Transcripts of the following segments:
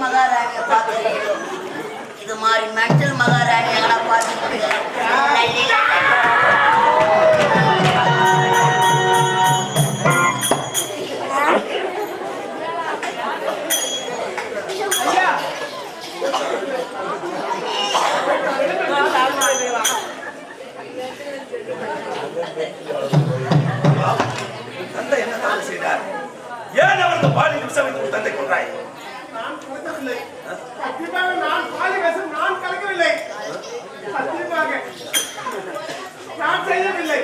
மகாராணியை பார்த்துருக்கோம். இது மாதிரி மென்டல் மகாராணி எல்லாம் பார்த்துருக்கீங்க. தந்தை என்ன தவறு செய்தார்? ஏன் அவருக்கு பாலியல் விஷம் வைத்து தந்தை கொண்டாய்? நான் கொடுக்கவில்லை. சத்தியமாக நான் பாலியல் விஷம் நான் கலக்கவில்லை. சத்தியமாக நான் செய்யவில்லை.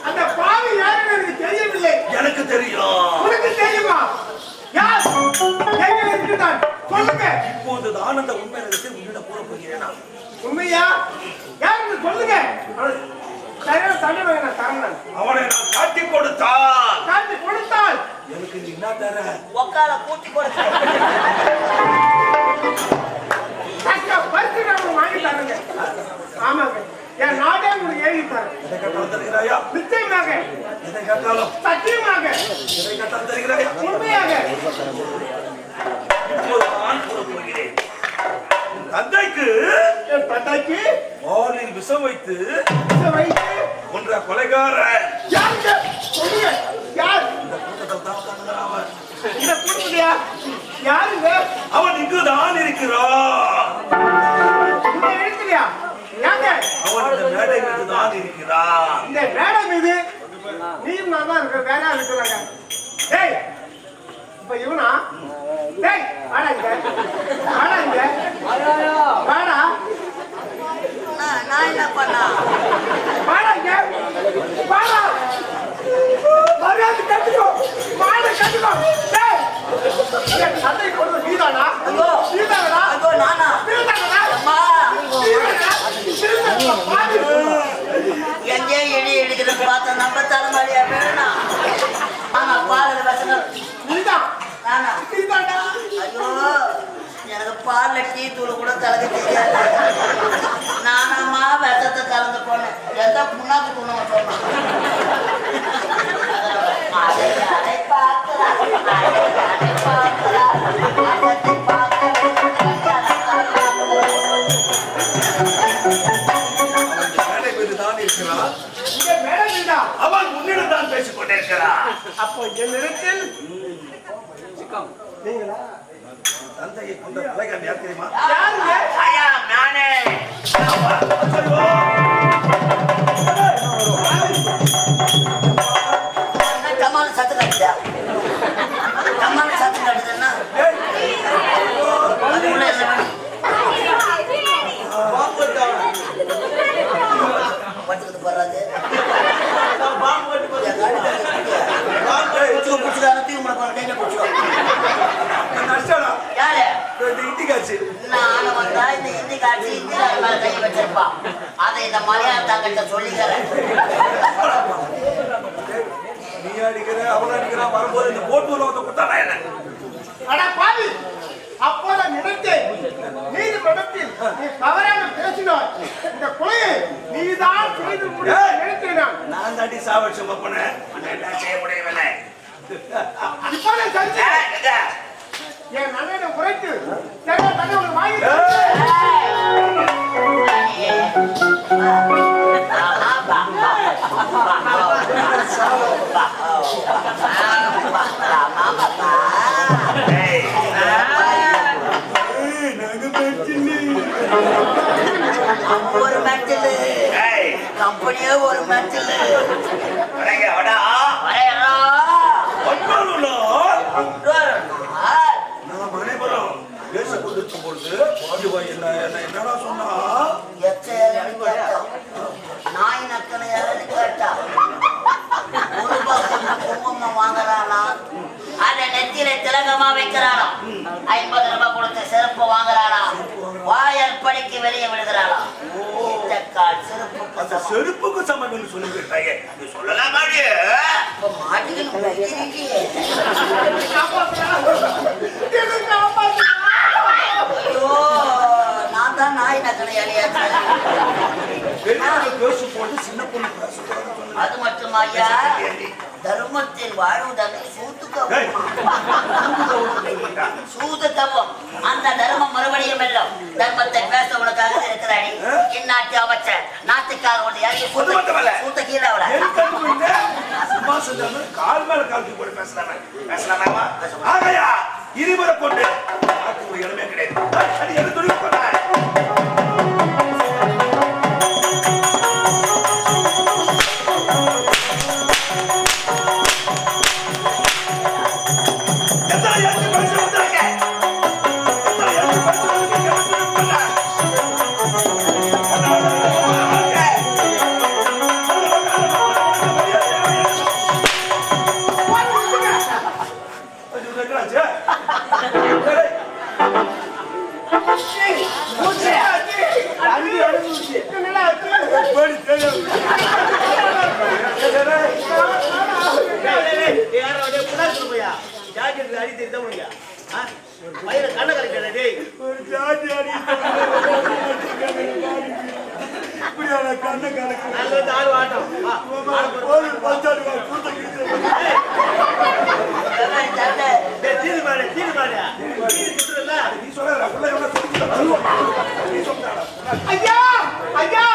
அந்த பாவி யாரு எனக்கு தெரியவில்லை. எனக்கு தெரியும். உனக்கு தெரியுமா? யார் எங்க இருக்கிறான் சொல்லுங்க. இப்போது தான் அந்த உண்மை நிலத்தை உன்னிடம் கூற போகிறேனா? உண்மையா? யாருன்னு சொல்லுங்க. சரியான தண்டனை நான் தரேன். அவனை நான் காட்டி கொடுத்தால் எனக்கு நீ என்ன தர? ஒக்கால கூட்டி கொடுத்து பரிசு நான் வாங்கி தரேங்க. ஆமாங்க, என் நாடே உங்களுக்கு எழுதி தரேன். எதை கேட்டாலும் தருகிறாயா? நிச்சயமாக. எதை கேட்டாலும் சத்தியமாக. எதை கேட்டாலும் தருகிறாயா? உண்மையாக. இப்போது நான் கூற போகிறேன். தந்தைக்கு பாலில் விஷம் வைத்து ஒன்ற கொலைகார யாருங்க சொல்லுங்க. யார் இந்த கூட்டத்தில் தான் உட்கார்ந்துகிறான். இந்த கூட்டத்தியா? யாருங்க? அவன் இங்குதான் இருக்கிறான். இந்த இடத்துலயா? யாங்க? அவன் இந்த மேடை மீது தான் இருக்கிறான். இந்த மேடை மீது நீயும் நான் தான் இருக்க. வேற யாரும் இருக்கிறாங்க? டேய், இப்ப இவனா? டேய், வாடா இங்க. வாடா. நான் என்ன பண்ணா? வாடா இங்க. வாடா. மரியாதை கட்டுக்கோ. வாடா கட்டுக்கோ. டேய், என் சண்டை கொண்டு நீதானா? ஐயோ, நீதானா? ஐயோ, நானா? நீதானா? அம்மா, நீதானா? பாரு. எங்கே இடி இடிக்கிறது பார்த்தா நம்ம தலைமாரியா வேணும். ஆனா பால் வசனம் நீதான். நானா? நீதானா? ஐயோ, எனக்கு பால்ல டீ தூள் கூட கலக்க தெரியாது. நானாமா விஷத்தை கலந்து போனேன். எந்த புண்ணாக்கு தூண சொன்னான். மேடை மீது தான் இருக்கிறான். இங்க மேடை மீதா? அவன் முன்னிடம் தான் பேசிக் கொண்டிருக்கிறான். அப்போ என்னிடத்தில் நீங்களா? தந்தையை கொண்ட கொலைகாரன் யார் தெரியுமா? யாருங்க? ஐயா, நானே. கம்மால சத்து கட்டுதா? கம்மால சத்து கட்டுதுன்னா அதுக்குள்ள என்ன வேணும்? பட்டுக்கிட்டு போறாது. அதை இந்த மலையாளத்தாங்கிட்ட சொல்லிக்கிறேன். நீ அடிக்கிற அவன் அடிக்கிறான். வரும்போது இந்த போட்டு உலகத்தை கொடுத்தானா என்ன? அடா பாவி, அப்போது நினைத்தேன் நீதிமன்றத்தில் நீ தவறாக பேசினாய். இந்த கொலையை நீதான் செய்து முடிய நினைத்தேன். நான் தாண்டி சாவட்சம் பண்ணேன். என்ன செய்ய முடியவில்லை. இப்போதே செஞ்சு என் நன்னை குறைத்து சரியா தகவல் வாங்கி ஒரு மெட்டல் கம்பெனியே ஒரு மெட்டல். நாம் அனைவரும் பேசிக் கொண்டிருக்கும் பொழுது என்னடா சொன்னா? நாய் நக்கனை கேட்டா குங்குமம் வாங்குறானா? அதை நெத்தியில திலகமா வைக்கிறானா? 50 ரூபாய் கொடுத்த செருப்பு வாங்குறானா? வாயல் படிக்கு வெளியே விடுகிறானா? செருப்புக்கு சமம் சொல்லிவிட்டாயே, சொல்லலாம். நான் தான் நாய் நக்கனை பேசு போட்டு சின்ன பொண்ணு அது மட்டும் ஐயா, தர்மத்தை தர்மத்தின் வாழ்வுதனை சூது தவம். அந்த தர்மம் மறுபடியும் வெல்லும். தர்மத்தை பேச உனக்காக இருக்கிறாடி இந்நாட்டு அமைச்சர். நாட்டுக்காக ஒன்று இறங்கி சூத்த கீழே அவளை கால் மேல கால் போட்டு பேசலாமே பேசலாமா? ஆகையா இருமுறை கொண்டு ஒரு இடமே கிடையாது. ஐயா ஐயா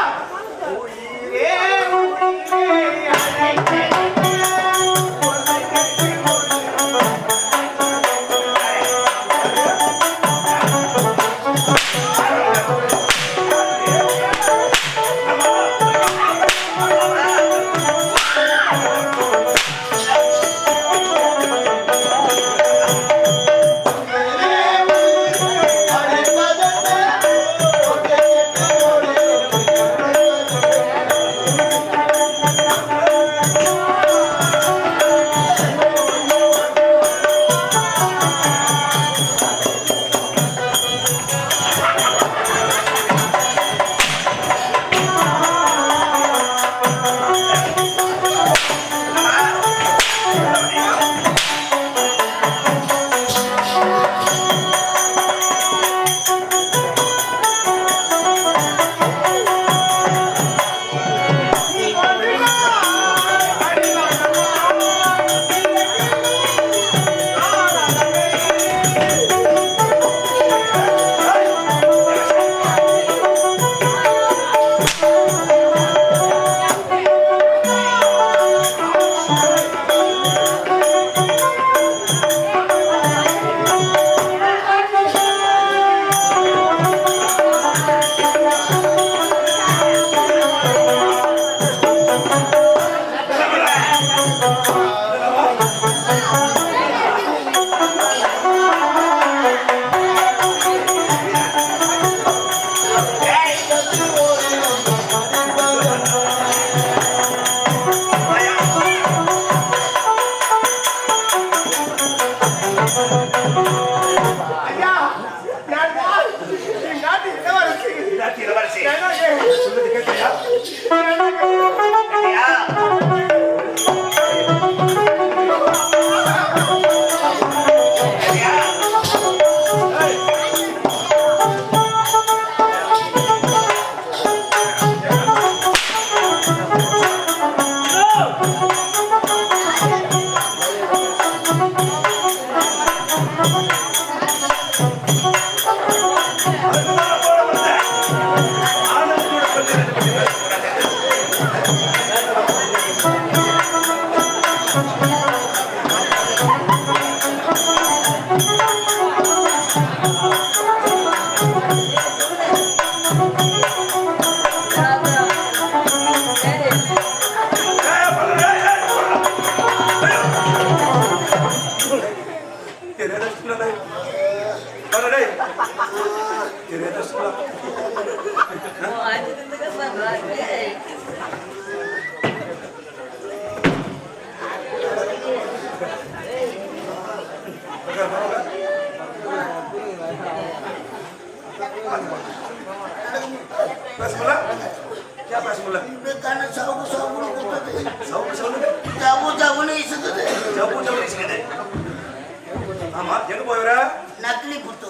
நக்லி புத்து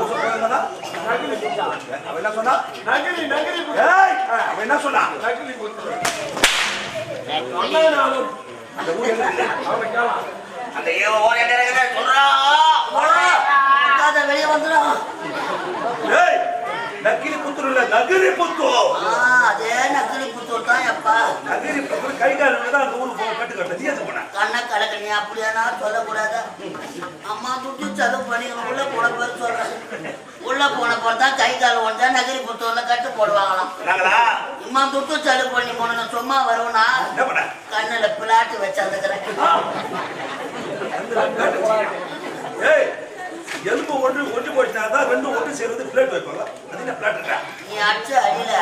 என்ன நகலி புத்தா. அவன் என்ன சொன்னா? நகலி புத்தா. ஏய், அவன் என்ன சொன்னா? நகலி புத்தா. அண்ணா நானும் அந்த ஊர் எங்க இருக்கு? அவனை கேளா. அந்த ஓர் எங்க இருக்கு? சொல்றா. வெளியே வந்துடும். ஏய், நக்கிலி புத்தூர் இல்ல, நகரி புத்தூர். அதே நக்கலி புத்தூர் தான் எப்பா. நகரி புத்தூர் கை கால் தான் அந்த ஊருக்கு கட்டு கட்ட தீயத்து போன. கண்ணை கலக்க நீ அப்படியானா சொல்லக்கூடாது. அம்மா துட்டு செலவு பண்ணி உள்ள போன பேர் சொல்றேன். உள்ள போன போது தான் கை கால் ஒன்றா நகரி புத்தூர்ல கட்டு போடுவாங்களாம். நாங்களா? அம்மா துட்டு செலவு பண்ணி போன சும்மா வருவனா என்ன பண்ண? கண்ணுல பிளாட்டு வச்சிருக்கிறேன். ஏய், எலும்பு ஒன்று போச்சுனா தான் ரெண்டு ஒன்று சேர்ந்து பிளேட் வைப்பாங்க. அது என்ன பிளேட்? நீ அடிச்ச அடியில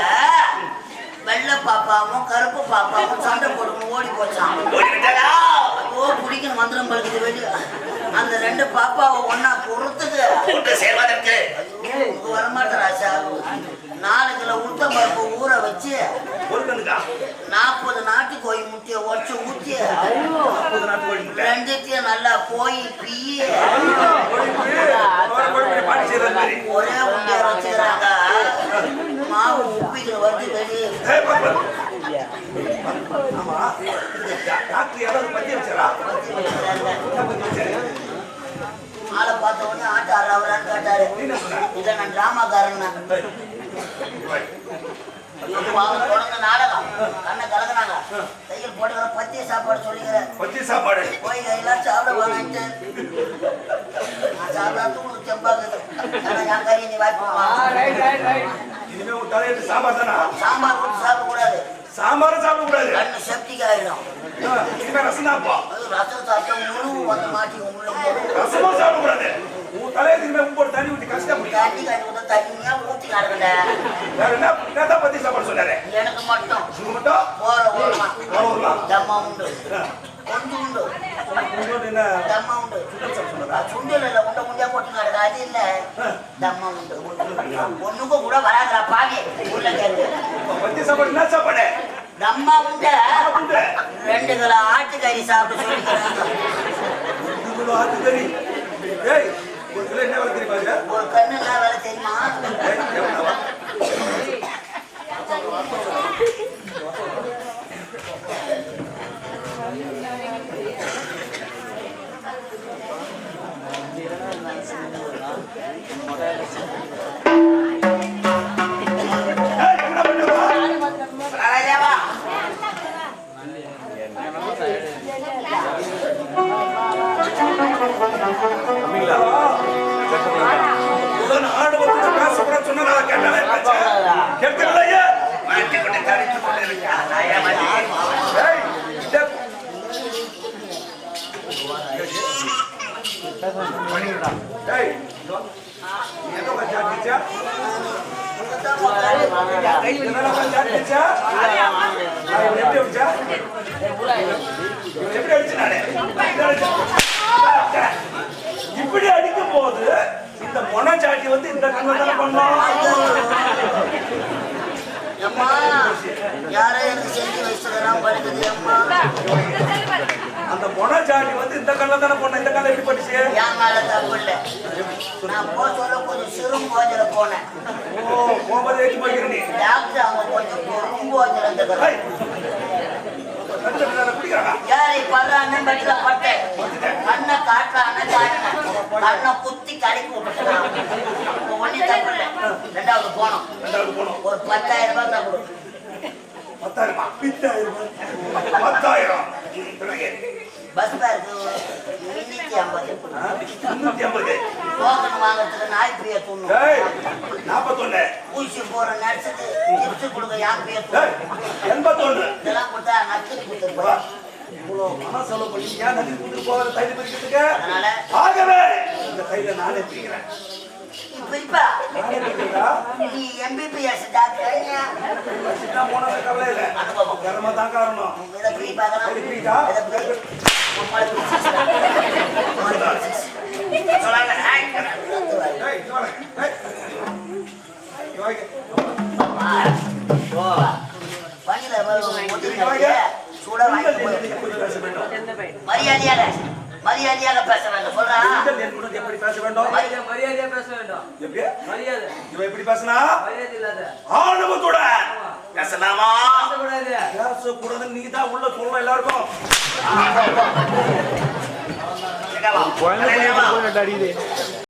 வெள்ளை பாப்பாவும் கருப்பு பாப்பாவும் சண்டை போட்டு ஓடி போச்சான். ஐயோ பிடிக்கணும் மந்திரம் பழுக்குது வெளியே. அந்த ரெண்டு பாப்பாவை ஒன்னா பொறுத்துக்கு சேர்வதற்கு வரமாட்டேன் ராசா. 4 கிலோ உளுத்த பருப்பு ஊற வச்சு ஒரு கண்ணுக்கா 40 நாட்டுக்கோழி முட்டையை உடச்சு ஊத்தி 40 நாட்டு கோழி முட்டை. ரெண்டுத்தையும் நல்லா போய் பீ பாட்டி செய்யற மாதிரி. ஒரே உண்டையை வச்சுக்கிறாங்க. மாவு உப்பிக்கிற வந்து வெளியே ஏய், பாப்பா. ஆமா, இந்த டாக்டர் யாராவது பத்தி வச்சாரா? ஆளை பார்த்த உடனே ஆட்ட ஆடுறான்னு கேட்டாரு. இதை நான் டிராமாக்காரன் தொடர்ந்து நாடகம் கண்ணை கலக்குனாங்க. தையல் போட்டுக்கிற பத்திய சாப்பாடு சொல்லிக்கிறேன். பத்தி சாப்பாடு போய் எல்லாம் சாப்பிட போனான்ட்டு நான் சாப்பிடா தூணு செம்பாக்குது. ஆனால் என் கறி நீ வாய்ப்புமா இனிமே உன் தலையிட்டு சாம்பார் தானா? சாம்பார் போட்டு சாப்பிடக்கூடாது. சாம்பாரும் சாப்பிட கூடாது. கண்ணு செப்டிக் ஆயிடும். இனிமே ரசம் தான்ப்பா. அது ரசம் சாப்பிட்டா முழு வந்து மாட்டி உள்ள ரசமும் சாப்பிட கூடாது. உன் தலையில இனிமே உப்பு போட்டு தண்ணி ஊற்றி கஷ்டப்படி. தண்ணி கண்ணி ஊற்ற தண்ணியா ஊற்றி நடக்கல. வேற என்ன பத்தி சாப்பாடு சொன்னாரு? எனக்கு மட்டும் உங்க மட்டும் போற ஊர்மா வரலாம். தம்மா உண்டு கொஞ்சம் உண்டு என்ன தம்மா உண்டு. சுண்டல் இல்லை உண்டை முண்டியா போட்டு நடக்க அது இல்லை. தம்மா உண்டு ஒண்ணுக்கு கூட வராதுடா பாவி உள்ள கேள்வி. பத்தி சாப்பாடு என்ன சாப்பாடு? தம்மா உண்டு உண்டு. 2 கிலோ ஆட்டுக்கறி சாப்பிட்டு சொல்லிக்கிறாங்க. 2 கிலோ ஆட்டுக்கறி. ஏய், ஒரு கிலோ என்ன விலை தெரியுமா? ஒரு கண்ணு என்ன வேலை தெரியுமா? இப்படி அடிக்கும் போது இந்த மொனச்சாட்டி வந்து இந்த கண்ணை பண்ணோம். அம்மா யாரோ எனக்கு செஞ்சு வச்சுக்கிறான் படுக்குது. அம்மா அந்த மொனச்சாட்டி வந்து இந்த கண்ணை தானே பண்ண. இந்த கண்ணை எப்படி படிச்சு? என் மேல தப்பு இல்லை. நான் சொல்ல கொஞ்சம் சிறும் போஜல போனேன். ஓ, போகும்போது ஏற்றி போய்க்கிற நீ. டாக்டர் அவங்க கொஞ்சம் பெரும்போஜல இருந்துக்கிறாங்க. யாரை படுறான்னு படிக்கல பட்டேன். கண்ணை காட்டுறான்னு காட்டினேன். கண்ணை குத்தி கடைக்கு விட்டுட்டான். ஒண்ணு தப்பு இல்லை. 2வது போனோம். ஒரு 10,000 ரூபாய் தான் கொடு. 10,000 பஸ் பேருக்கு 350. 350 டோக்கன் வாங்கறதுக்கு நாய் பேய தூணும். 41 ஊசி போற நர்ஸுக்கு டிப்ஸ் கொடுக்க யார் பேய தூணும். 81 இதெல்லாம் கொடுத்தா நச்சு கொடுத்துருப்பா. இவ்வளோ பணம் செலவு பண்ணி ஏன் நதி கொடுத்துட்டு போகிற தைரியம் பிரிக்கிறதுக்கு? அதனால ஆகவே இந்த தைரியம் நானே பிரிக்கிறேன். இப்ப நீ எம்பிபிஎஸ் டாக்டர் போனது கவலை இல்லை. கர்ம தான் காரணம். இதை பிரி பார்க்கலாம். பிரிக்கா? பணியில சூட வாங்கி மரியாதையாக மரியாதையாக பேசுறாங்க சொல்றா. பெண்கள் என்னுடன் எப்படி பேச வேண்டும்? மரியாதையா பேச வேண்டும். எப்படி? மரியாதை. இவன் எப்படி பேசினா? மரியாதை இல்லாத. ஆணவத்தோட பேசலாமா? பேசக்கூடாது. பேசக்கூடாதுன்னு நீ தான் உள்ள சொல்லணும் எல்லாருக்கும். குழந்தை